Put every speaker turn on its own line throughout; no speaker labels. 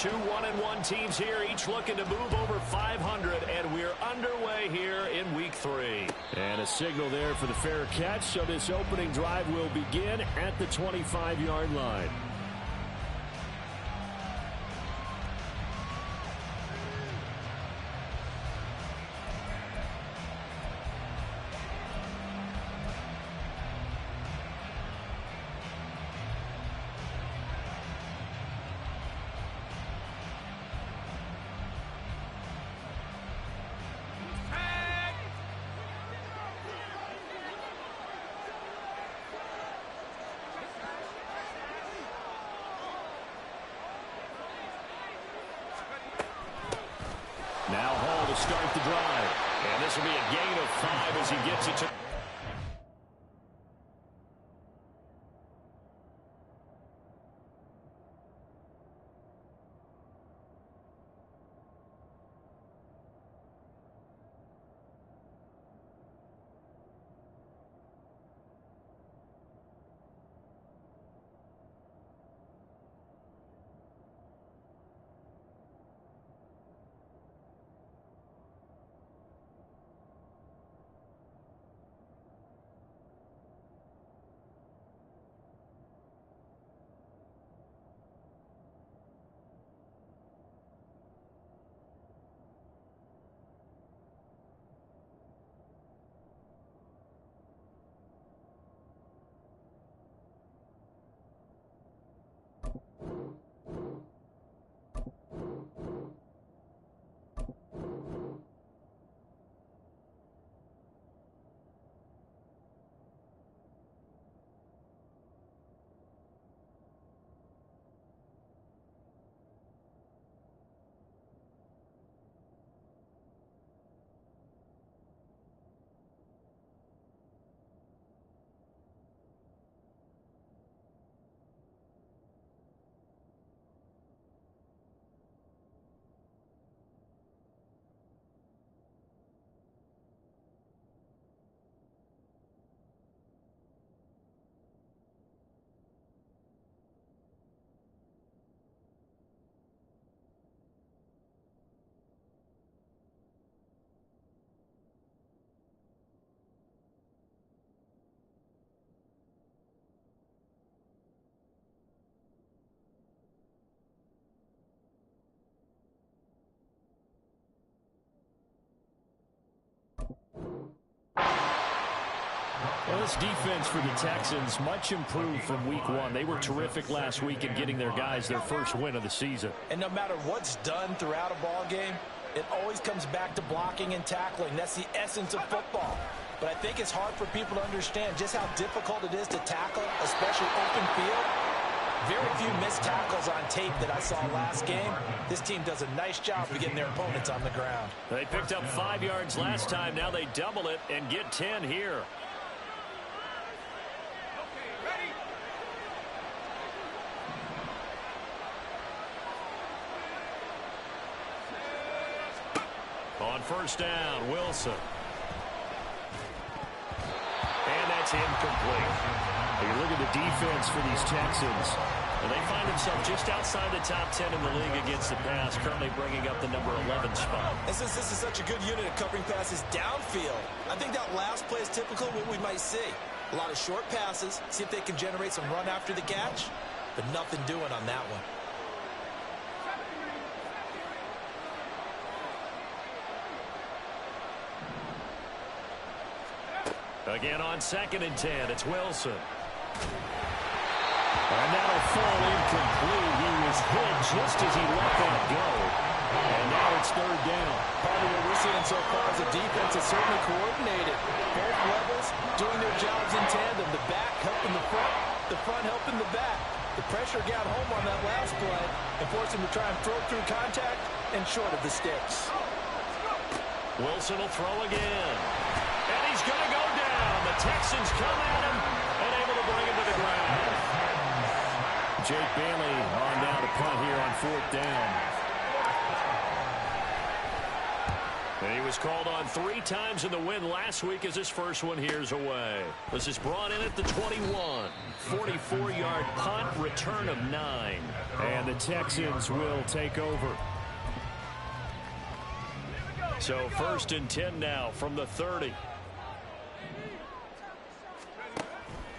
Two 1-1 teams here, each looking to move over 500, and we're underway here in week 3. And a signal there for the fair catch, so this opening drive will begin at the 25-yard line. Now Hall to start the drive. And this will be a gain of 5 as he gets it to... Well, this defense for the Texans, much improved from week 1. They were terrific last week in getting their guys their first win of the season.
And no matter what's done throughout a ball game, it always comes back to blocking and tackling. That's the essence of football. But I think it's hard for people to understand just how difficult it is to tackle, especially open field. Very few missed tackles on tape that I saw last game. This team does a nice job of getting their opponents on the ground.
They picked up 5 yards last time. Now they double it and get 10 here. On first down, Wilson. And that's incomplete. You look at the defense for these Texans. They find themselves just outside the top 10 in the league against the pass, currently bringing up the number 11 spot.
And since this is such a good unit at covering passes downfield, I think that last play is typical of what we might see. A lot of short passes, see if they can generate some run after the catch, but nothing doing on that one.
Again on 2nd and 10, it's Wilson. And that'll fall incomplete. He was hit just as he let that go. And now it's 3rd down.
Part of what we're seeing so far is the defense is certainly coordinated. Both levels doing their jobs in tandem. The back helping the front helping the back. The pressure got home on that last play and forced him to try and throw through contact and short of the sticks.
Wilson will throw again. And he's going to go down. The Texans come at him and able to bring him to the ground. Jake Bailey on down to punt here on 4th down. And he was called on 3 times in the win last week as his first one here's away. This is brought in at the 21. 44-yard punt, return of 9. And the Texans will take over. So 1st and 10 now from the 30.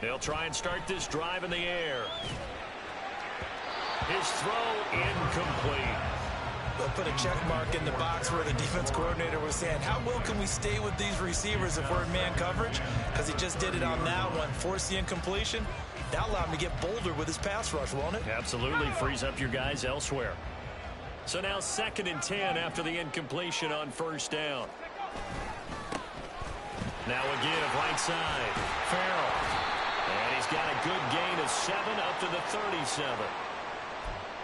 They'll try and start this drive in the air. His throw incomplete.
They'll put a check mark in the box where the defense coordinator was saying, how well can we stay with these receivers if we're in man coverage? Because he just did it on that one. Force the incompletion. That allowed him to get bolder with his pass rush, won't it?
Absolutely. Frees up your guys elsewhere. So now 2nd and 10 after the incompletion on 1st down. Now a give right side. Farrell. And he's got a good gain of 7 up to the 37.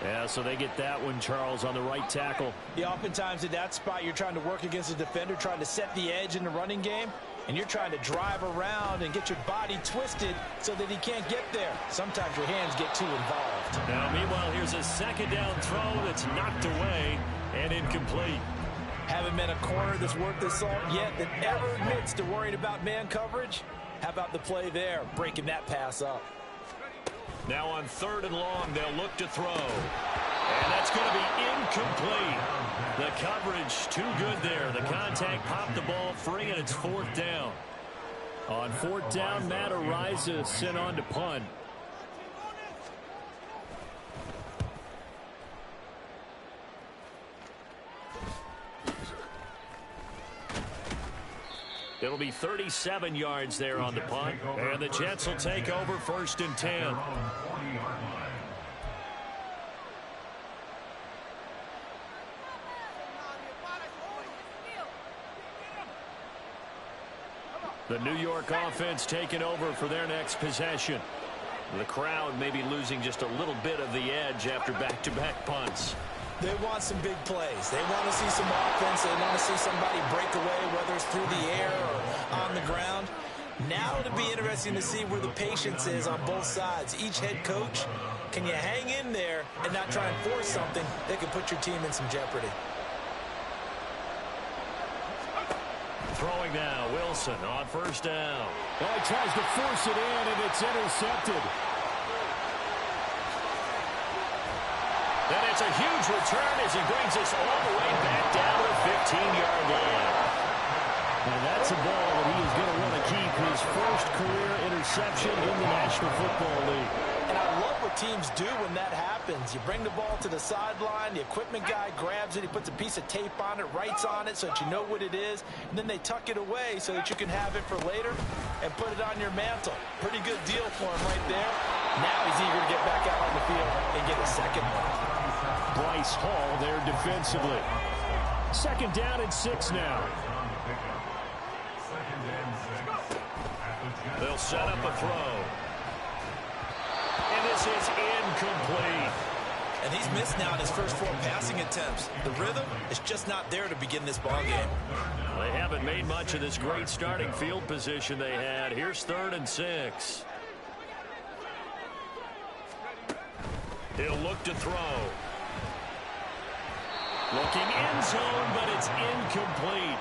Yeah, so they get that one, Charles, on the right tackle.
Yeah, oftentimes in that spot, you're trying to work against a defender, trying to set the edge in the running game, and you're trying to drive around and get your body twisted so that he can't get there. Sometimes your hands get too involved.
Now, meanwhile, here's a 2nd down throw that's knocked away and incomplete.
Haven't been a corner that's worth the salt yet that ever admits to worrying about man coverage. How about the play there, breaking that pass up?
Now on 3rd and long, they'll look to throw. And that's going to be incomplete. The coverage too good there. The contact popped the ball free, and it's 4th down. On 4th down, Matt Ariza sent on to punt. It'll be 37 yards there on the punt. And the Jets will take over 1st and 10. The New York offense taking over for their next possession. The crowd may be losing just a little bit of the edge after back-to-back punts.
They want some big plays. They want to see some offense. They want to see somebody break away, whether it's through the air or on the ground. Now it'll be interesting to see where the patience is on both sides. Each head coach, can you hang in there and not try and force something that could put your team in some jeopardy?
Throwing now, Wilson on 1st down. Oh, he tries to force it in, and it's intercepted. And it's a huge return as he brings us all the way back down to the 15-yard line. And that's a ball that he is going to want to keep, his first career interception in the National Football League.
And I love what teams do when that happens. You bring the ball to the sideline, the equipment guy grabs it, he puts a piece of tape on it, writes on it so that you know what it is, and then they tuck it away so that you can have it for later and put it on your mantle. Pretty good deal for him right there. Now he's eager to get back out on the field and get a second one.
Bryce Hall there defensively. 2nd down and 6 now. They'll set up a throw. And this is incomplete.
And he's missed now in his first 4 passing attempts. The rhythm is just not there to begin this ball game.
They haven't made much of this great starting field position they had. Here's 3rd and 6. He'll look to throw. Looking end zone, but it's incomplete.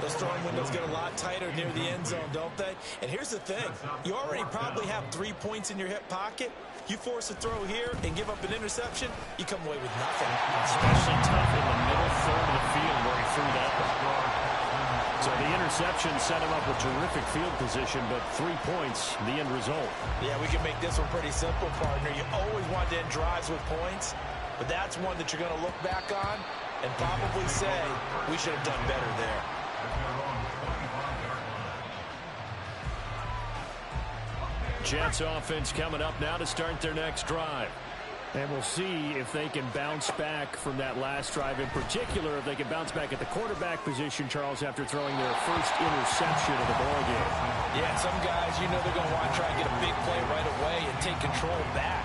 Those throwing windows get a lot tighter near the end zone, don't they? And here's the thing. You already probably have 3 points in your hip pocket. You force a throw here and give up an interception, you come away with nothing.
Especially tough in the middle third of the field where he threw that one. So the interception set him up with terrific field position, but 3 points, the end result.
Yeah, we can make this one pretty simple, partner. You always want to end drives with points, but that's one that you're going to look back on and probably say, we should have done better there.
Jets offense coming up now to start their next drive. And we'll see if they can bounce back from that last drive. In particular, if they can bounce back at the quarterback position, Charles, after throwing their first interception of the ballgame.
Yeah, some guys, you know they're going to want to try and get a big play right away and take control back.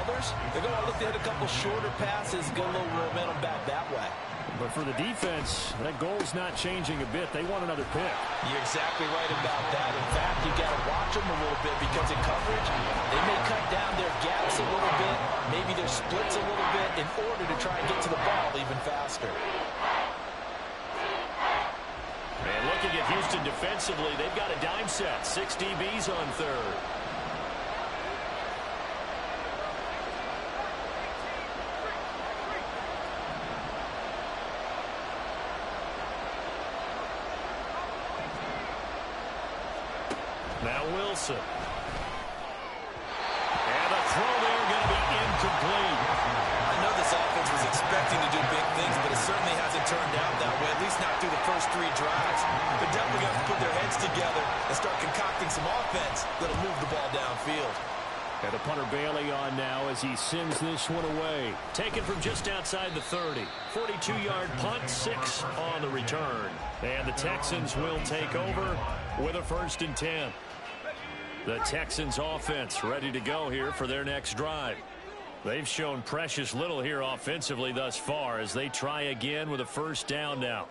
Others, they're going to look to hit a couple shorter passes, get a little momentum back that way.
But for the defense, that goal's not changing a bit. They want another pick.
You're exactly right about that. In fact, you got to watch them a little bit because in coverage, they may cut down their gaps a little bit, maybe their splits a little bit in order to try and get to the ball even faster.
looking at Houston defensively, they've got a dime set. 6 DBs on third. Now Wilson. And the throw there going to be incomplete.
I know this offense was expecting to do big things, but it certainly hasn't turned out that way, at least not through the first 3 drives. They're definitely going to have to put their heads together and start concocting some offense that'll move the ball downfield.
And the punter Bailey on now as he sends this one away. Taken from just outside the 30. 42-yard punt, 6 on the return. And the Texans will take over with a 1st and 10. The Texans offense ready to go here for their next drive. They've shown precious little here offensively thus far as they try again with a 1st down now.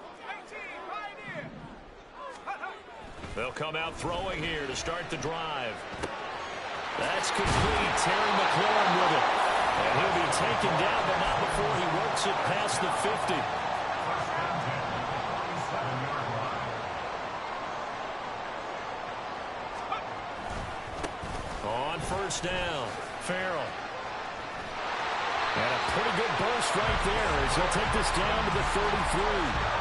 They'll come out throwing here to start the drive. That's complete. Terry McLaurin with it. And he'll be taken down, but not before he works it past the 50. On 1st down, Farrell. And a pretty good burst right there as he'll take this down to the 33.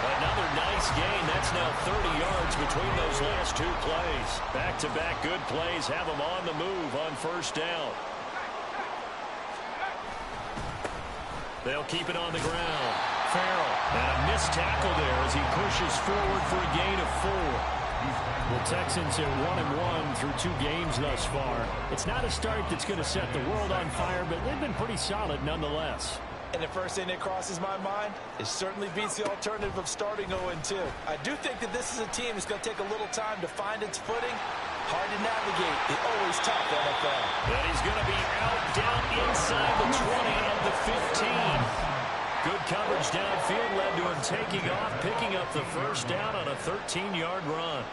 Another nice gain. That's now 30 yards between those last 2 plays. Back-to-back good plays have them on the move on 1st down. They'll keep it on the ground. Farrell. And a missed tackle there as he pushes forward for a gain of 4. The Texans are 1-1 through 2 games thus far. It's not a start that's going to set the world on fire, but they've been pretty solid nonetheless.
And the first thing that crosses my mind, it certainly beats the alternative of starting 0-2. I do think that this is a team that's going to take a little time to find its footing. Hard to navigate. The always tough NFL.
And he's going to be out down inside the 20 of the 15. Good coverage downfield led to him taking off, picking up the 1st down on a 13-yard run.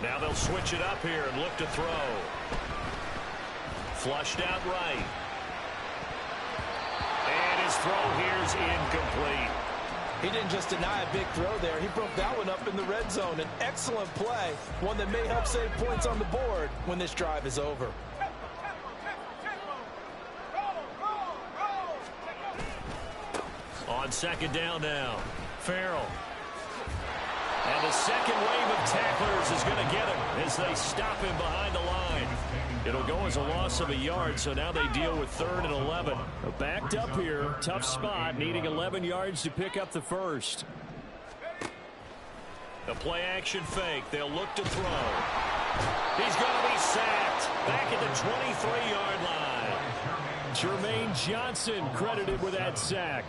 Now they'll switch it up here and look to throw. Flushed out right. And his throw here is incomplete.
He didn't just deny a big throw there. He broke that one up in the red zone. An excellent play, one that may help save points on the board when this drive is over.
On 2nd down now, Farrell. And the second wave of tacklers is going to get him as they stop him behind the line. It'll go as a loss of a yard, so now they deal with 3rd and 11. Backed up here, tough spot, needing 11 yards to pick up the 1st. The play-action fake. They'll look to throw. He's going to be sacked back at the 23-yard line. Jermaine Johnson credited with that sack.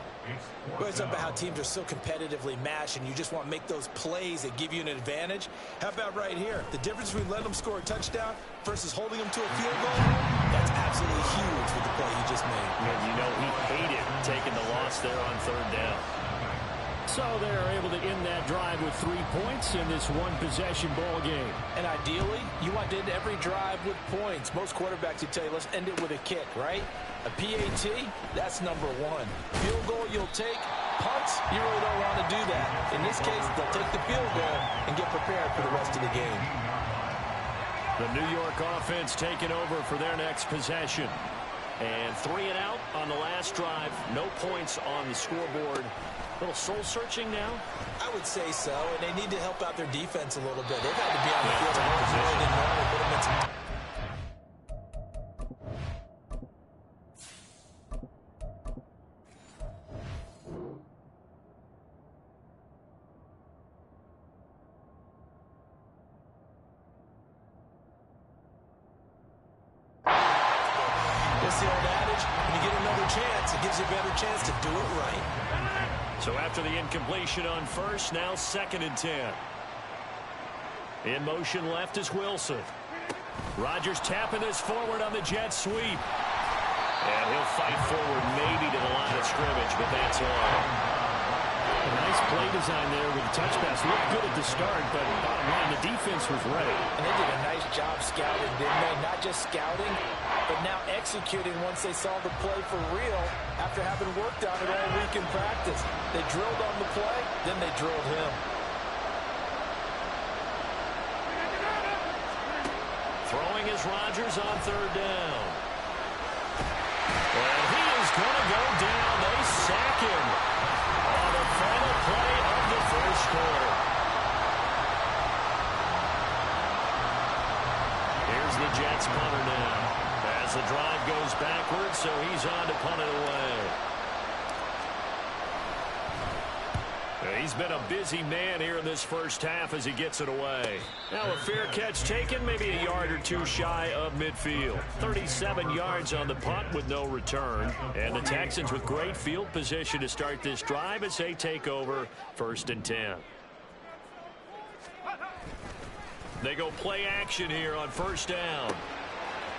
Well, it's about how teams are so competitively matched, and you just want to make those plays that give you an advantage. How about right here? The difference between letting them score a touchdown versus holding them to a field goal, that's absolutely huge with the play he just made.
And you know he hated taking the loss there on 3rd down. So they're able to end that drive with 3 points in this one-possession ball game.
And ideally, you want to end every drive with points. Most quarterbacks would tell you, let's end it with a kick, right? A PAT, that's number 1. Field goal you'll take. Punts, you really don't want to do that. In this case, they'll take the field goal and get prepared for the rest of the game.
The New York offense taking over for their next possession. And 3 and out on the last drive. No points on the scoreboard. A little soul-searching now?
I would say so, and they need to help out their defense a little bit. They've had to be on the field a little more than normal. Put them in some It's the old adage, when you get another chance, it gives you a better chance to do it right.
So after the incompletion on 1st, now 2nd and 10. In motion left is Wilson. Rodgers tapping this forward on the jet sweep. And he'll fight forward maybe to the line of scrimmage, but that's all. A nice play design there with the touch pass. Looked good at the start, but bottom line, the defense was ready.
And they did a nice job scouting, didn't they? Not just scouting, but now executing once they saw the play for real after having worked on it all week in practice. They drilled on the play, then they drilled him.
Throwing is Rodgers on third down. And he is going to go down. They sack him on the final play of the first quarter. Here's the Jets punter now. As the drive goes backwards, so he's on to punt it away. He's been a busy man here in this first half as he gets it away. Now a fair catch taken, maybe a yard or two shy of midfield. 37 yards on the punt with no return. And the Texans with great field position to start this drive as they take over 1st and 10. They go play action here on 1st down.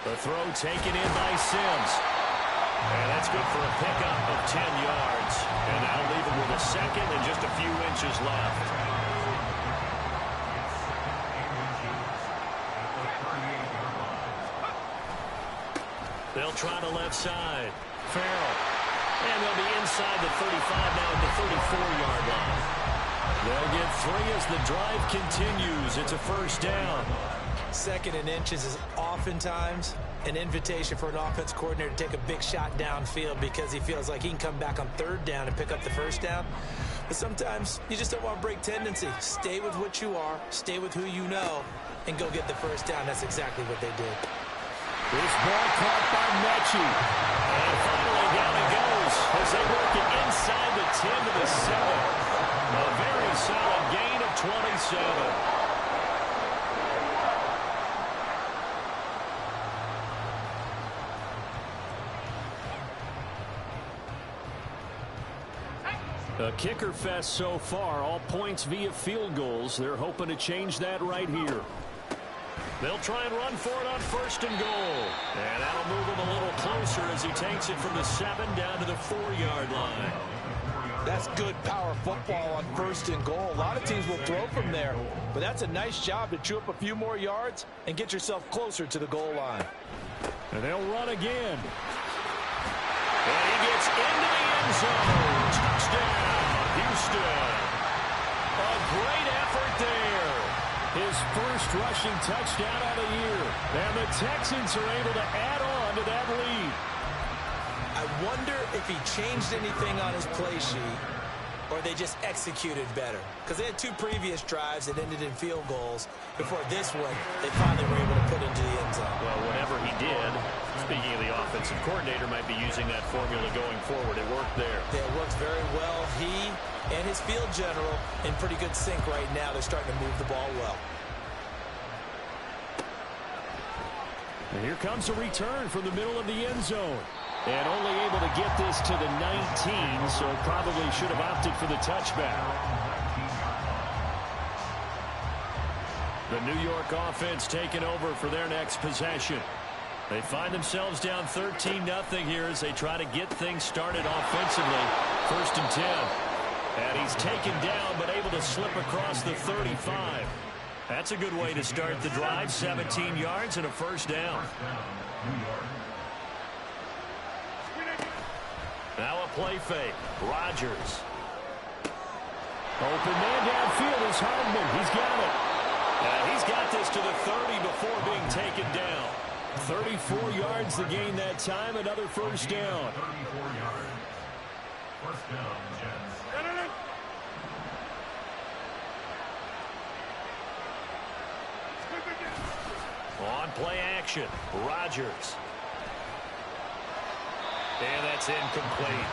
The throw taken in by Sims. And that's good for a pickup of 10 yards. And that'll leave him with a second and just a few inches left. They'll try the left side. Farrell. And they'll be inside the 35 now at the 34-yard line. They'll get 3 as the drive continues. It's a 1st down.
2nd and inches is oftentimes an invitation for an offense coordinator to take a big shot downfield because he feels like he can come back on 3rd down and pick up the 1st down. But sometimes you just don't want to break tendency. Stay with what you are, stay with who you know, and go get the 1st down. That's exactly what they did.
This ball caught by Mechie. And finally down it goes as they work it inside the 10 to the 7. A very solid gain of 27. A kicker fest so far, all points via field goals. They're hoping to change that right here. They'll try and run for it on 1st and goal. And that'll move him a little closer as he takes it from the 7 down to the 4-yard line.
That's good power football on 1st and goal. A lot of teams will throw from there, but that's a nice job to chew up a few more yards and get yourself closer to the goal line.
And they'll run again. And he gets into the end zone. Touchdown, Houston. A great effort there. His first rushing touchdown of the year. And the Texans are able to add on to that lead.
I wonder if he changed anything on his play sheet or they just executed better. Because they had 2 previous drives that ended in field goals. Before this one, they finally were able to put into the end zone.
Well, whatever he did, speaking of the offensive coordinator, might be using that formula going forward. It worked there.
Yeah, it worked very well. He and his field general in pretty good sync right now. They're starting to move the ball well.
And here comes a return from the middle of the end zone. And only able to get this to the 19, so probably should have opted for the touchback. The New York offense taking over for their next possession. They find themselves down 13-0 here as they try to get things started offensively. 1st and 10. And he's taken down but able to slip across the 35. That's a good way to start the drive. 17 yards and a 1st down. Now a play fake. Rodgers. Open man downfield is Hardman. He's got it. And he's got this to the 30 before being taken down. 34 yards the gain that time. Another 1st down.
34 yards. 1st down, Jets.
On play action. Rodgers. And that's incomplete.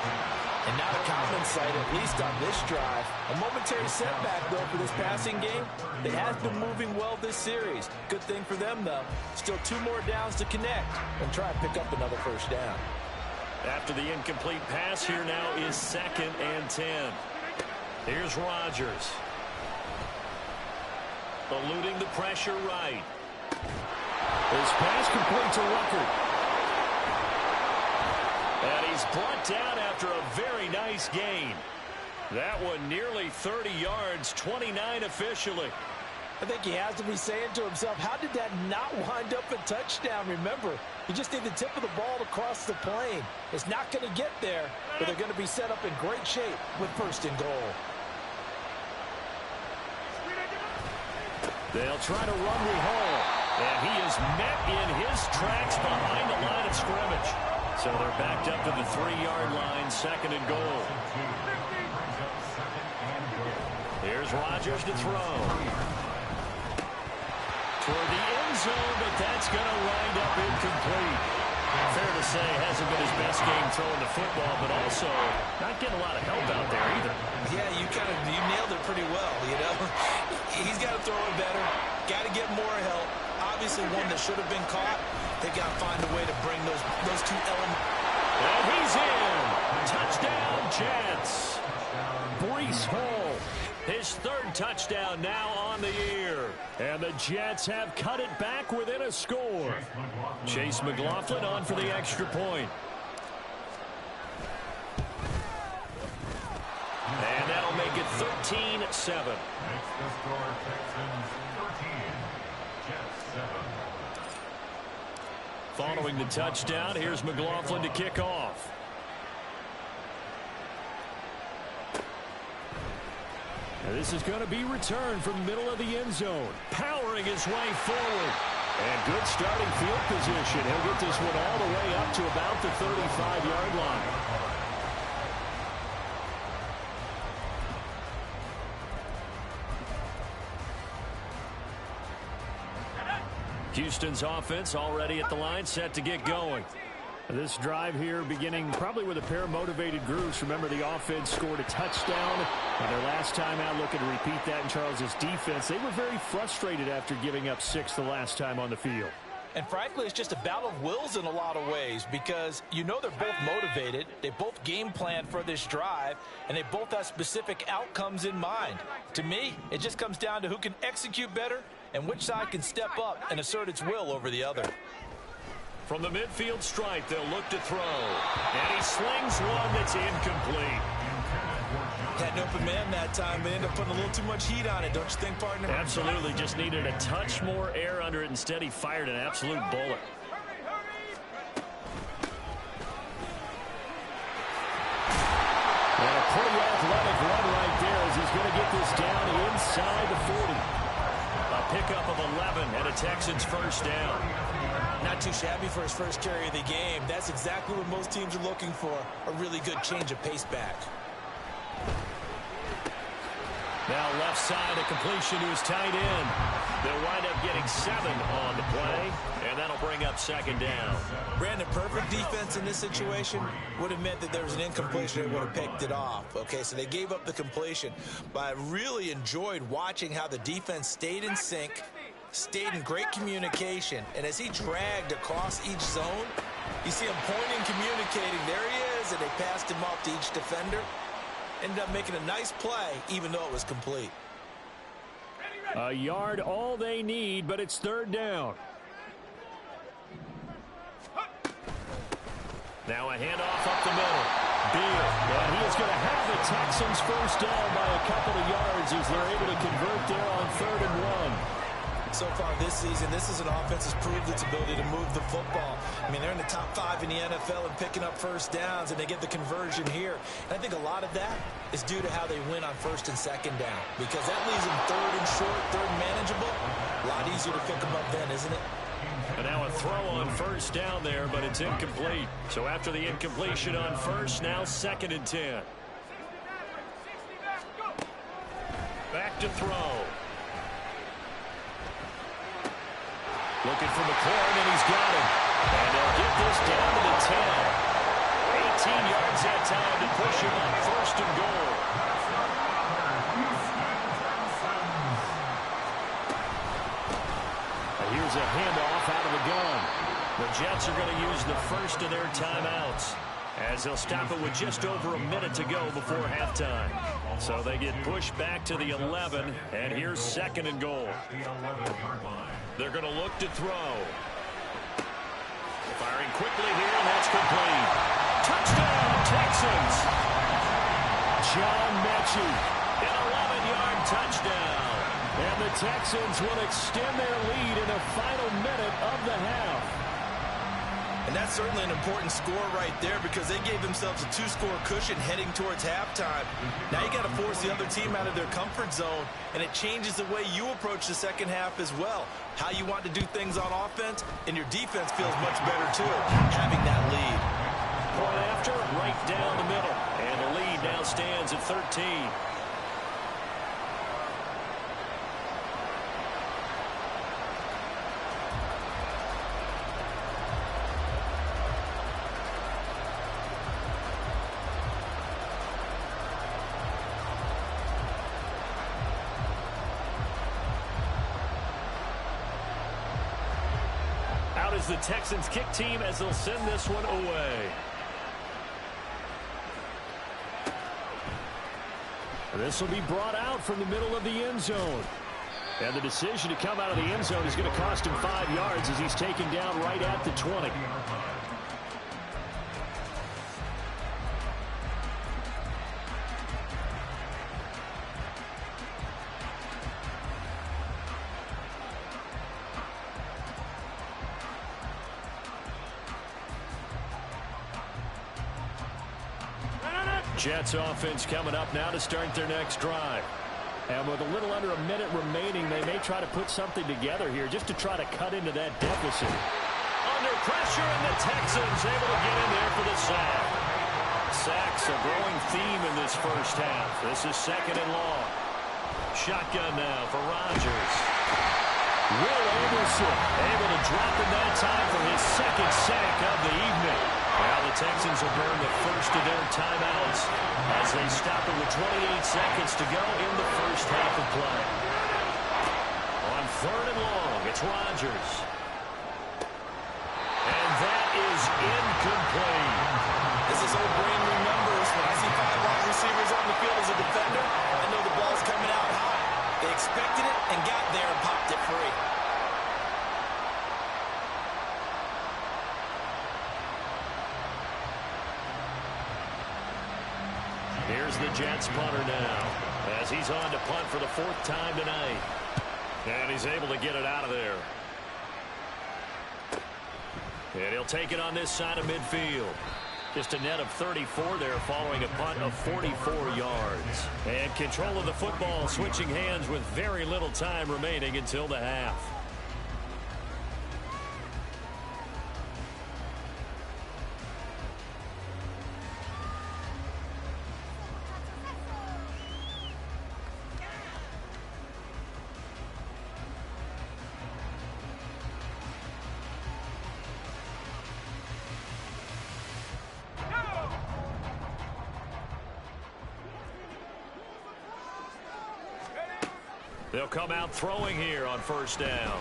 And not a common sight, at least on this drive. A momentary setback, though, for this passing game. It has been moving well this series. Good thing for them, though. Still 2 more downs to connect and try and pick up another 1st down.
After the incomplete pass, here now is 2nd and 10. Here's Rodgers. Eluding the pressure right. His pass complete to Ruckert. And he's brought down after a very nice gain. That one nearly 30 yards, 29 officially.
I think he has to be saying to himself, how did that not wind up a touchdown? Remember, you just need the tip of the ball to cross the plane. It's not going to get there, but they're going to be set up in great shape with 1st and goal.
They'll try to run with Hall. And he is met in his tracks behind the line of scrimmage. So they're backed up to the 3-yard line, second and goal. Here's Rodgers to throw. Toward the end zone, but that's going to wind up incomplete. Fair to say, hasn't been his best game throwing the football, but also not getting a lot of help out there either.
Yeah, you nailed it pretty well, you know. He's got to throw it better, got to get more help. Obviously one that should have been caught. They got to find a way to bring those two elements.
And he's in. Touchdown, Jets. Breece Hall, his third touchdown now on the year. And the Jets have cut it back within a score. Chase McLaughlin on for the extra point. And that'll make it 13-7.
Makes the score Texans 13, Jets 7.
Following the touchdown, here's McLaughlin to kick off. Now this is going to be returned from the middle of the end zone. Powering his way forward. And good starting field position. He'll get this one all the way up to about the 35-yard line. Houston's offense already at the line, set to get going. This drive here beginning probably with a pair of motivated groups. Remember, the offense scored a touchdown on their last time out, looking to repeat that in Charles's defense. They were very frustrated after giving up 6 the last time on the field.
And frankly, it's just a battle of wills in a lot of ways, because you know they're both motivated, they both game plan for this drive, and they both have specific outcomes in mind. To me, it just comes down to who can execute better and which side can step up and assert its will over the other.
From the midfield stripe, they'll look to throw. And he slings one that's incomplete.
Had an open man that time. They ended up putting a little too much heat on it, don't you think, partner?
Absolutely. Just needed a touch more air under it. Instead, he fired an absolute bullet. And a pretty athletic run right there as he's going to get this down inside the 40. A pickup of 11 and a Texans first down.
Not too shabby for his first carry of the game. That's exactly what most teams are looking for, a really good change of pace back.
Now left side, a completion to his tight end. They'll wind up getting 7 on the play, and that'll bring up second down.
Brandon, perfect defense in this situation would have meant that there was an incompletion that would have picked it off. Okay, so they gave up the completion, but I really enjoyed watching how the defense stayed in sync, stayed in great communication, and as he dragged across each zone, you see him pointing, communicating. There he is, and they passed him off to each defender. Ended up making a nice play, even though it was complete.
A yard, all they need, but it's third down. Now a handoff up the middle. Beal, and he is going to have the Texans first down by a couple of yards as they're able to convert there on 3rd and 1.
So far this season, this is an offense that's proved its ability to move the football. I mean, they're in the top 5 in the NFL and picking up first downs, and they get the conversion here. And I think a lot of that is due to how they win on 1st and 2nd down, because that leaves them 3rd and short, 3rd and manageable. A lot easier to pick them up then, isn't it?
And now a throw on first down there, but it's incomplete. So after the incompletion on first, now 2nd and 10. Back to throw. Looking for McLaurin, and he's got him. And they'll get this down to the 10. 18 yards that time to push him on 1st and goal. And here's a handoff out of the gun. The Jets are going to use the first of their timeouts, as they'll stop it with just over a minute to go before halftime. So they get pushed back to the 11, and here's 2nd and goal. They're going to look to throw. Firing quickly here, and that's complete. Touchdown, Texans! John Mechie, an 11-yard touchdown. And the Texans will extend their lead in the final minute of the half.
And that's certainly an important score right there because they gave themselves a 2-score cushion heading towards halftime. Now you got to force the other team out of their comfort zone, and it changes the way you approach the second half as well. How you want to do things on offense, and your defense feels much better too, having that lead.
Point after, right down the middle. And the lead now stands at 13. Out is the Texans kick team as they'll send this one away. This will be brought out from the middle of the end zone. And the decision to come out of the end zone is going to cost him 5 yards as he's taken down right at the 20. Jets offense coming up now to start their next drive. And with a little under a minute remaining, they may try to put something together here just to try to cut into that deficit. Under pressure, and the Texans able to get in there for the sack. Sacks a growing theme in this first half. This is 2nd and long. Shotgun now for Rodgers. Will Anderson able to drop in that time for his 2nd sack of the evening. Now the Texans will burn the first of their timeouts as they stop it with 28 seconds to go in the first half of play. On 3rd and long, it's Rodgers. And that is incomplete.
This is old brain remembers. When I see 5 wide receivers on the field as a defender, I know the ball's coming out high. They expected it and got there and popped it free.
Here's the Jets punter now as he's on to punt for the 4th time tonight. And he's able to get it out of there. And he'll take it on this side of midfield. Just a net of 34 there following a punt of 44 yards. And control of the football switching hands with very little time remaining until the half. They'll come out throwing here on 1st down.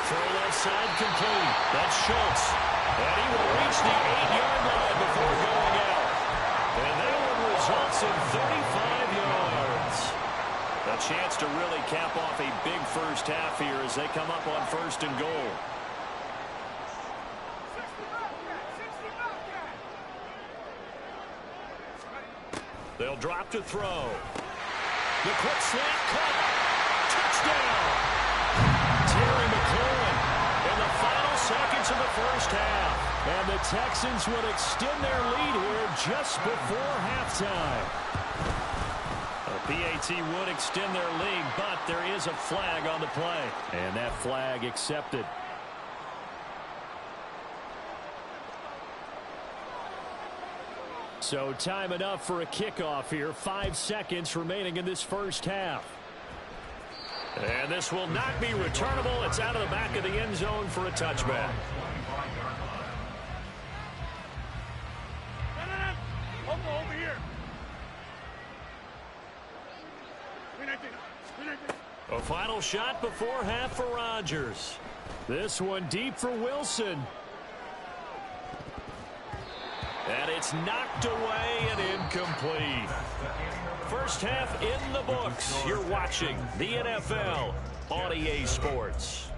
Throw left side complete. That's Schultz. And he will reach the 8-yard line before going out. And that one results in 35 yards. A chance to really cap off a big first half here as they come up on 1st and goal. They'll drop to throw. The quick slant cut. Touchdown. Terry McLaurin in the final seconds of the first half. And the Texans would extend their lead here just before halftime. A PAT would extend their lead, but there is a flag on the play. And that flag accepted. So time enough for a kickoff here. 5 seconds remaining in this first half. And this will not be returnable. It's out of the back of the end zone for a touchback.
Over here.
A final shot before half for Rodgers. This one deep for Wilson. And it's knocked away and incomplete. First half in the books. You're watching the NFL on EA Sports.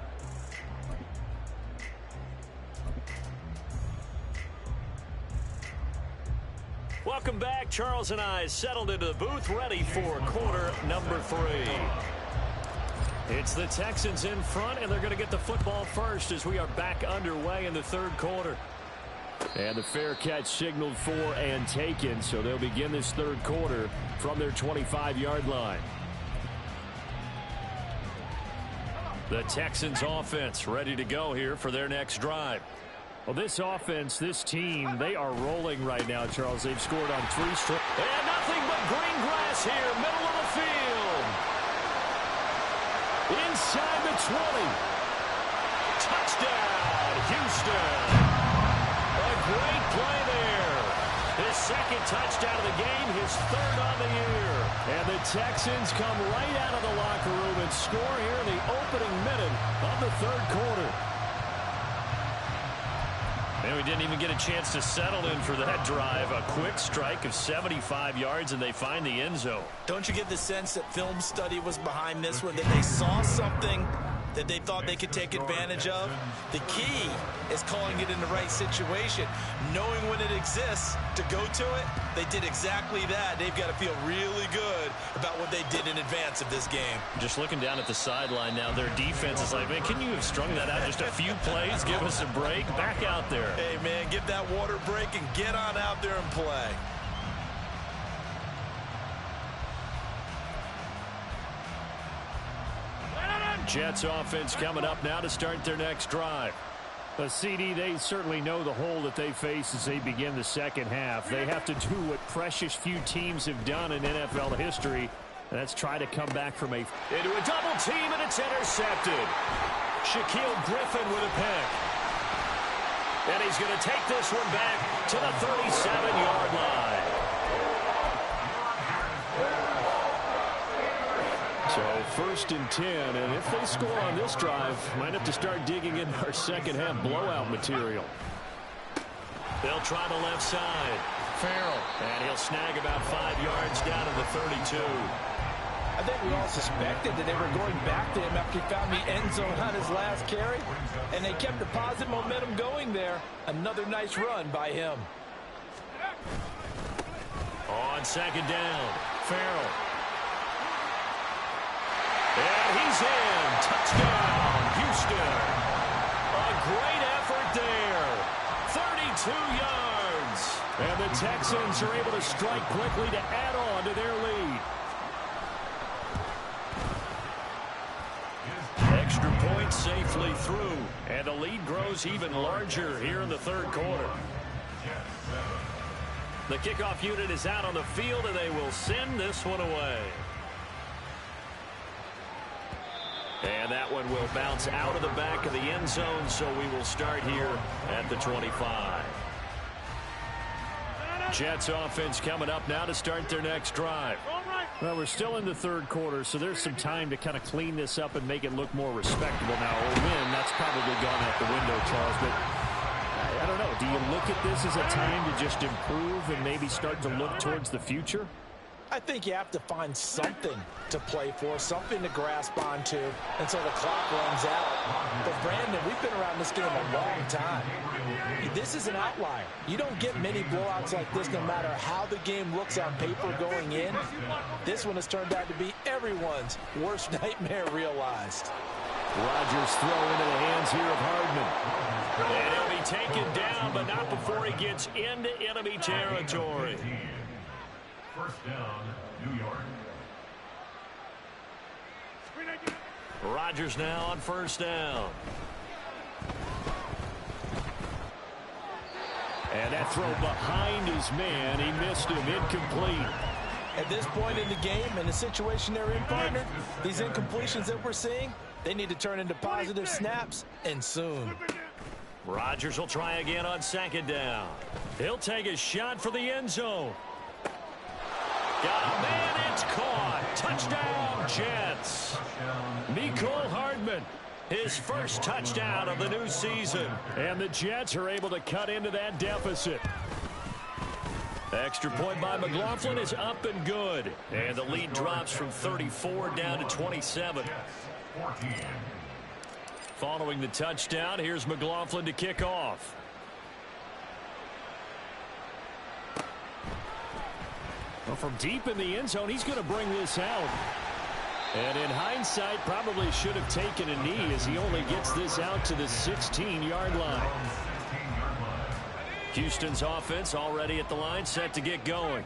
Welcome back. Charles and I settled into the booth ready for quarter number 3. It's the Texans in front, and they're going to get the football first as we are back underway in the third quarter. And the fair catch signaled for and taken, so they'll begin this third quarter from their 25-yard line. The Texans offense ready to go here for their next drive. Well, this offense, this team, they are rolling right now, Charles. They've scored on 3 straight. And nothing but green grass here, middle of the field. Inside the 20. Touchdown, Houston. A great play there. His second touchdown of the game, his third on the year. And the Texans come right out of the locker room and score here in the opening minute of the third quarter. And we didn't even get a chance to settle in for that drive. A quick strike of 75 yards, and they find the end zone.
Don't you get the sense that film study was behind this one, that they saw something that they thought they could take advantage of? The key is calling it in the right situation, knowing when it exists to go to it. They did exactly that. They've got to feel really good about what they did in advance of this game.
Just looking down at the sideline now, their defense is like, man, can you have strung that out just a few plays? Give us a break. Back out there.
Hey, man, give that water break and get on out there and play.
Jets offense coming up now to start their next drive. A CD, they certainly know the hole that they face as they begin the second half. They have to do what precious few teams have done in NFL history, and that's try to come back from into a double team, and it's intercepted. Shaquille Griffin with a pick. And he's going to take this one back to the 37-yard line. So 1st and 10, and if they score on this drive, might have to start digging in our second half blowout material. They'll try the left side. Farrell, and he'll snag about 5 yards down to the 32.
I think we all suspected that they were going back to him after he found the end zone on his last carry, and they kept the positive momentum going there. Another nice run by him.
On second down, Farrell. And he's in. Touchdown, Houston. A great effort there. 32 yards. And the Texans are able to strike quickly to add on to their lead. Extra point safely through. And the lead grows even larger here in the third quarter. The kickoff unit is out on the field, and they will send this one away. And that one will bounce out of the back of the end zone, so we will start here at the 25. Jets offense coming up now to start their next drive. Well, we're still in the third quarter, so there's some time to kind of clean this up and make it look more respectable. Now, a win, that's probably gone out the window, Charles, but I don't know. Do you look at this as a time to just improve and maybe start to look towards the future?
I think you have to find something to play for, something to grasp onto until the clock runs out. But, Brandon, we've been around this game a long time. This is an outlier. You don't get many blowouts like this no matter how the game looks on paper going in. This one has turned out to be everyone's worst nightmare realized.
Rodgers throw into the hands here of Hardman. And he'll be taken down, but not before he gets into enemy territory.
First down, New York.
Rodgers now on first down. And that throw behind his man. He missed him. Incomplete.
At this point in the game, and the situation they're in, partner, these incompletions that we're seeing, they need to turn into positive snaps, and soon.
Rodgers will try again on second down. He'll take a shot for the end zone. Got a man, it's caught. Touchdown, Jets. Mecole Hardman, his first touchdown of the new season. And the Jets are able to cut into that deficit. Extra point by McLaughlin is up and good. And the lead drops from 34 down to 27. Following the touchdown, here's McLaughlin to kick off. Well, from deep in the end zone, he's going to bring this out. And in hindsight, probably should have taken a knee as he only gets this out to the 16-yard line. Houston's offense already at the line, set to get going.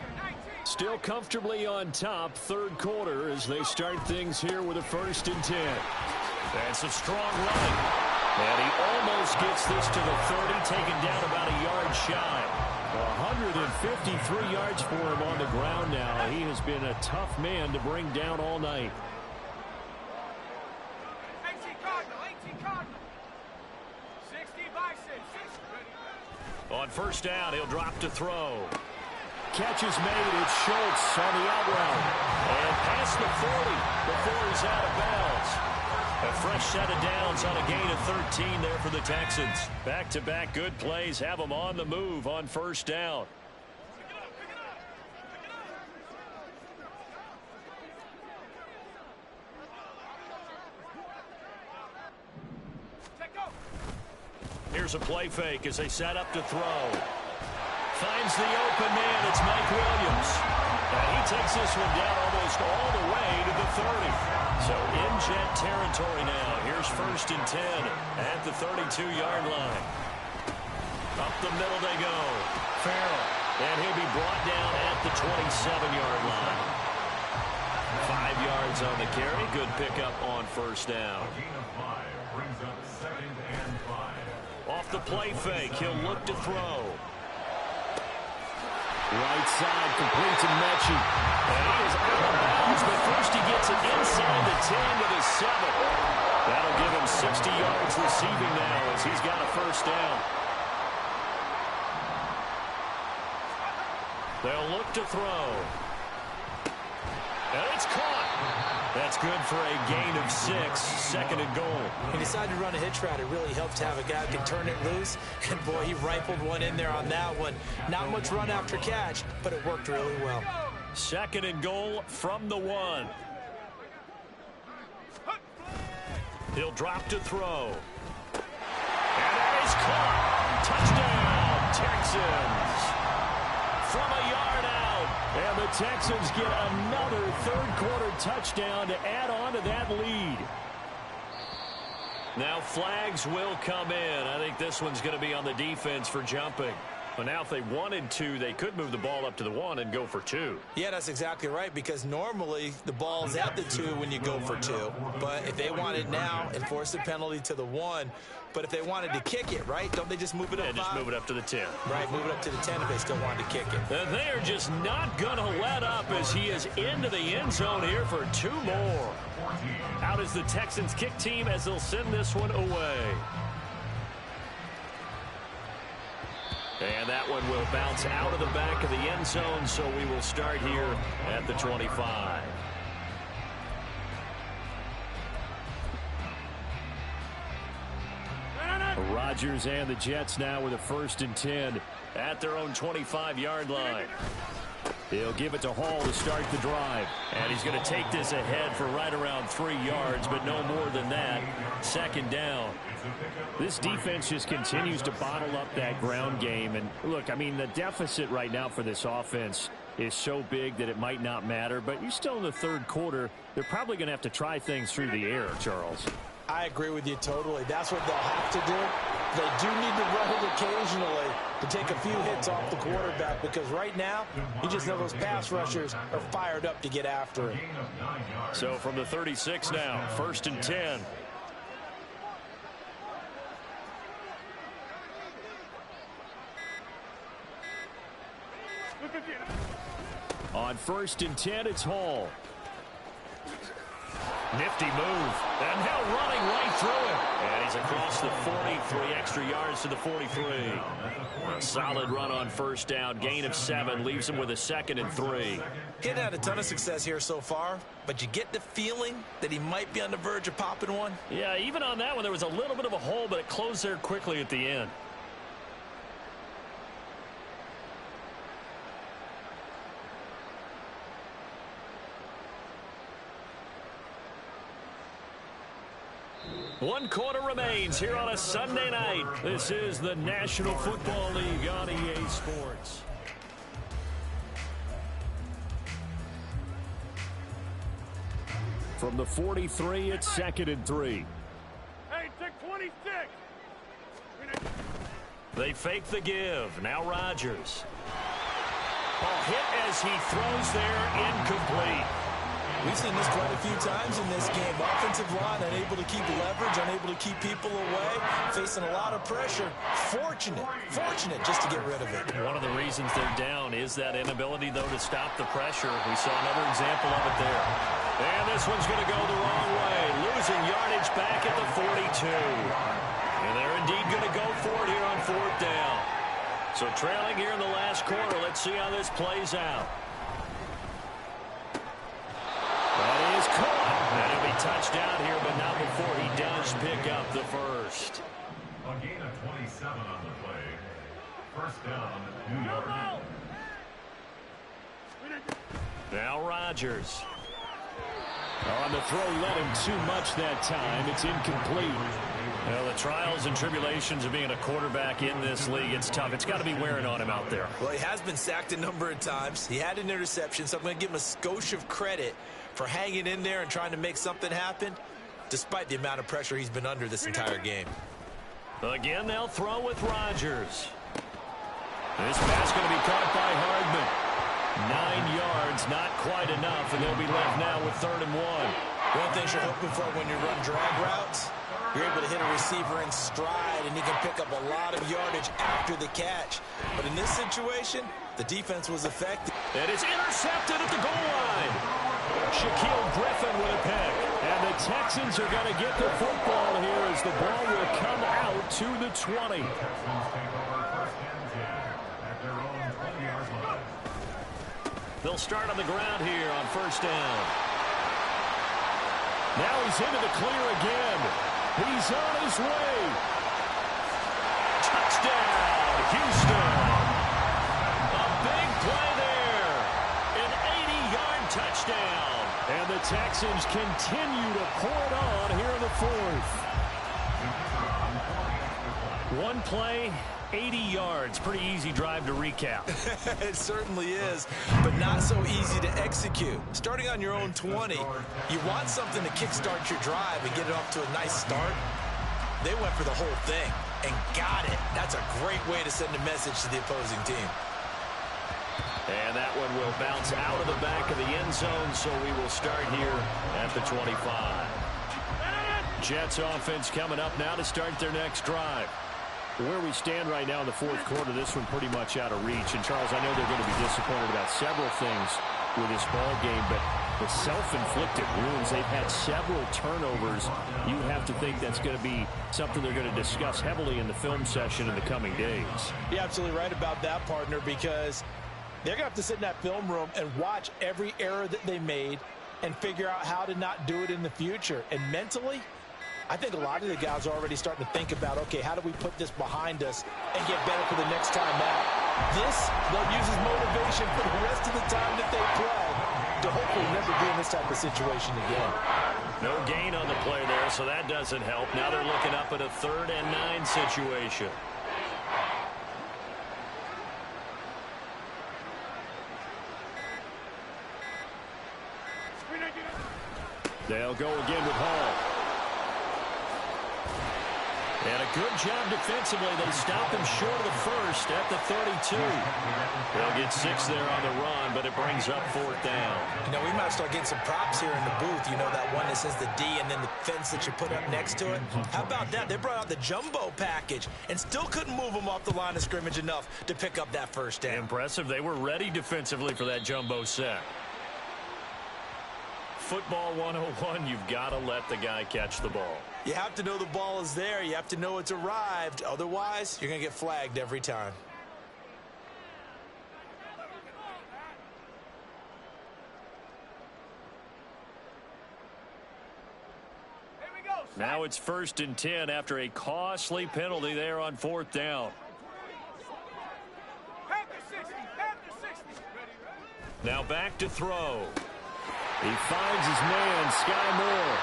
Still comfortably on top, third quarter as they start things here with a 1st and 10. That's a strong run. And he almost gets this to the 30, taken down about a yard shy. 153 yards for him on the ground now. He has been a tough man to bring down all night.
60-6.
On 1st down, he'll drop to throw. Catch is made. It's Schultz on the out route. And past the 40 before he's out of bounds. A fresh set of downs on a gain of 13 there for the Texans. Back-to-back good plays have them on the move on 1st down. Here's a play fake as they set up to throw. Finds the open man. It's Mike Williams. And he takes this one down almost all the way to the 30. So in jet territory now. Here's 1st and 10 at the 32-yard line. Up the middle they go. Farrell. And he'll be brought down at the 27-yard line. 5 yards on the carry. Good pickup on 1st down.
A gain of 5 brings up 2nd and 5.
Off the play fake, he'll look to throw. Right side, complete to Mechie. And he is out of bounds, but first he gets it inside the 10 to the 7. That'll give him 60 yards receiving now as he's got a 1st down. They'll look to throw. And it's caught. That's good for a gain of 6, 2nd and goal.
He decided to run a hitch route. It really helps to have a guy who can turn it loose. And, boy, he rifled one in there on that one. Not much run after catch, but it worked really well.
2nd and goal from the 1. He'll drop to throw. And that is caught. Touchdown, Texans. From a yard out. And the Texans get another third-quarter touchdown to add on to that lead. Now flags will come in. I think this one's going to be on the defense for jumping. But now if they wanted to, they could move the ball up to the 1 and go for 2.
Yeah, that's exactly right, because normally the ball's at the 2 when you go for 2. But if they want it now, enforce the penalty to the 1. But if they wanted to kick it, right, don't they just move it up?
Yeah, just move it up to the 10.
Right, move it up to the 10 if they still wanted to kick it.
And they are just not going to let up as he is into the end zone here for 2 more. Out is the Texans kick team as they'll send this one away. And that one will bounce out of the back of the end zone, so we will start here at the 25. Rodgers and the Jets now with a 1st and 10 at their own 25-yard line. He'll give it to Hall to start the drive. And he's going to take this ahead for right around 3 yards, but no more than that. 2nd down. This defense just continues to bottle up that ground game. And look, I mean, the deficit right now for this offense is so big that it might not matter. But you're still in the 3rd quarter. They're probably going to have to try things through the air, Charles.
I agree with you totally. That's what they'll have to do. They do need to run it occasionally to take a few hits off the quarterback, because right now, you just know those pass rushers are fired up to get after him.
So from the 36 now, 1st and 10. On 1st and 10, it's Hall. Nifty move. And now running right through it. And he's across the 43 extra yards to the 43. A solid run on 1st down. Gain of 7 leaves him with a 2nd and 3.
He hasn't had a ton of success here so far, but you get the feeling that he might be on the verge of popping one.
Yeah, even on that one, there was a little bit of a hole, but it closed there quickly at the end. One quarter remains here on a Sunday night. This is the National Football League on EA Sports. From the 43, it's 2nd and 3.
Hey, take 26.
They fake the give. Now Rodgers. Ball hit as he throws there, incomplete.
We've seen this quite a few times in this game. Offensive line unable to keep leverage, unable to keep people away, facing a lot of pressure. Fortunate just to get rid of it.
One of the reasons they're down is that inability, though, to stop the pressure. We saw another example of it there. And this one's going to go the wrong way. Losing yardage back at the 42. And they're indeed going to go for it here on 4th down. So trailing here in the last quarter. Let's see how this plays out. That is caught. And he'll be touched down here, but not before he does pick up the first.
A gain of 27 on the play. 1st down, New York.
Now Rodgers. On the throw, led him too much that time. It's incomplete. Well, the trials and tribulations of being a quarterback in this league, it's tough. It's got to be wearing on him out there.
Well, he has been sacked a number of times. He had an interception, so I'm going to give him a skosh of credit for hanging in there and trying to make something happen, despite the amount of pressure he's been under this entire game.
Again, they'll throw with Rodgers. This pass going to be caught by Hardman. 9 yards, not quite enough, and they'll be left now with 3rd and 1.
One thing you're hoping for when you run drag routes, you're able to hit a receiver in stride, and he can pick up a lot of yardage after the catch. But in this situation, the defense was effective.
It is intercepted at the goal line. Shaquille Griffin with a pick. And the Texans are going to get the football here as the ball will come out to the 20.
Texans take over 1st and 10 at their own 20-yard line.
They'll start on the ground here on 1st down. Now he's into the clear again. He's on his way. Touchdown, Houston. A big play there. An 80-yard touchdown. And the Texans continue to pour it on here in the 4th. One play, 80 yards. Pretty easy drive to recap.
It certainly is, but not so easy to execute. Starting on your own 20, you want something to kickstart your drive and get it off to a nice start. They went for the whole thing and got it. That's a great way to send a message to the opposing team.
And that one will bounce out of the back of the end zone, so we will start here at the 25. Jets offense coming up now to start their next drive. Where we stand right now in the 4th quarter, this one pretty much out of reach. And, Charles, I know they're going to be disappointed about several things with this ball game, but the self-inflicted wounds, they've had several turnovers. You have to think that's going to be something they're going to discuss heavily in the film session in the coming days.
You're absolutely right about that, partner, because they're going to have to sit in that film room and watch every error that they made and figure out how to not do it in the future. And mentally, I think a lot of the guys are already starting to think about, okay, how do we put this behind us and get better for the next time out? This, they'll use as motivation for the rest of the time that they play to hopefully never be in this type of situation again.
No gain on the play there, so that doesn't help. Now they're looking up at a 3rd and 9 situation. They'll go again with Hall. And a good job defensively. They stop him short of the first at the 32. They'll get 6 there on the run, but it brings up 4th down.
You know, we might start getting some props here in the booth. You know, that one that says the D and then the fence that you put up next to it. How about that? They brought out the jumbo package and still couldn't move them off the line of scrimmage enough to pick up that 1st down.
Impressive. They were ready defensively for that jumbo set. Football 101, you've got to let the guy catch the ball.
You have to know the ball is there. You have to know it's arrived. Otherwise, you're going to get flagged every time.
Now it's 1st and 10 after a costly penalty there on 4th down. Now back to throw. He finds his man, Sky Moore.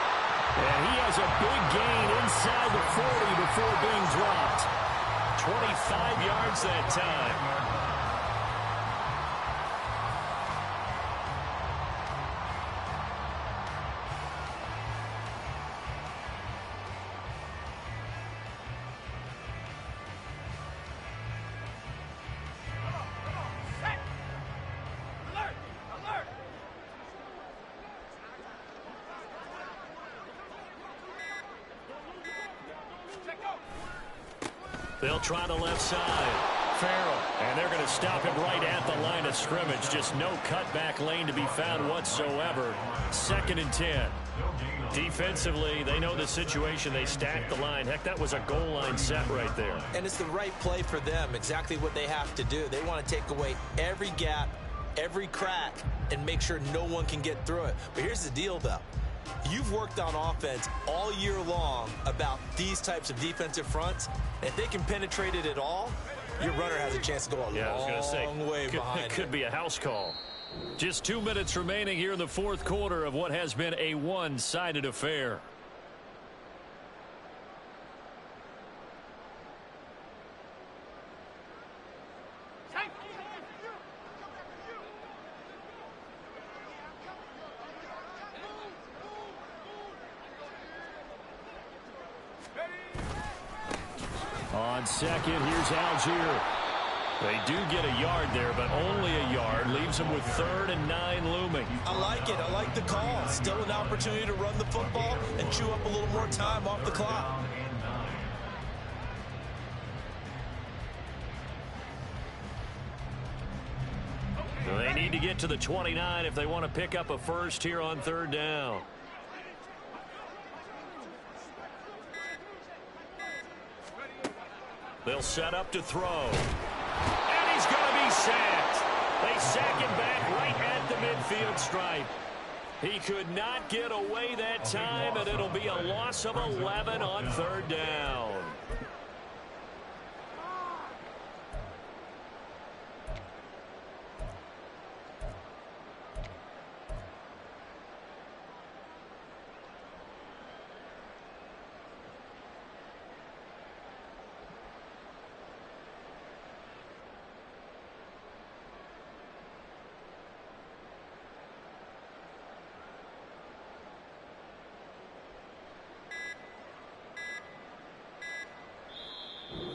And he has a big gain inside the 40 before being dropped. 25 yards that time. They'll try the left side. Farrell, and they're going to stop him right at the line of scrimmage. Just no cutback lane to be found whatsoever. 2nd and 10. Defensively, they know the situation. They stack the line. Heck, that was a goal line set right there.
And it's the right play for them, exactly what they have to do. They want to take away every gap, every crack, and make sure no one can get through it. But here's the deal, though. You've worked on offense all year long about these types of defensive fronts. If they can penetrate it at all, your runner has a chance to go a long way behind
it. Could be a house call. Just 2 minutes remaining here in the 4th quarter of what has been a one-sided affair. On second, here's Algier. They do get a yard there, but only a yard. Leaves them with 3rd and 9 looming.
I like it. I like the call. Still an opportunity to run the football and chew up a little more time off the clock.
So they need to get to the 29 if they want to pick up a first here on 3rd down. They'll set up to throw. And he's going to be sacked. They sack him back right at the midfield stripe. He could not get away that time, and it'll be a loss of 11 on 3rd down.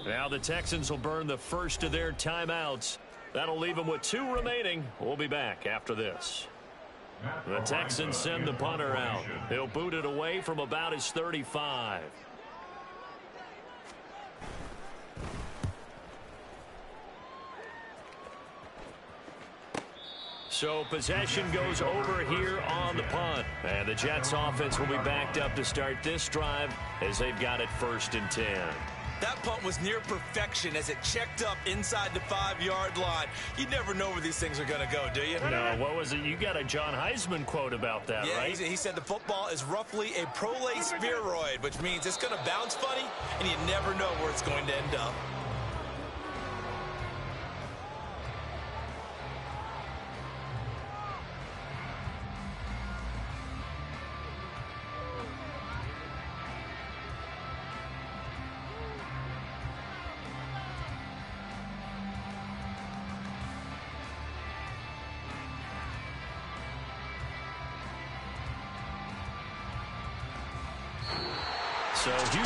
Now the Texans will burn the first of their timeouts. That'll leave them with 2 remaining. We'll be back after this. The Texans send the punter out. He'll boot it away from about his 35. So possession goes over here on the punt. And the Jets offense will be backed up to start this drive as they've got it 1st and 10.
That punt was near perfection as it checked up inside the 5-yard line. You never know where these things are going to go, do you?
No, what was it? You got a John Heisman quote about that, right?
He said the football is roughly a prolate spheroid, which means it's going to bounce funny, and you never know where it's going to end up.
So Houston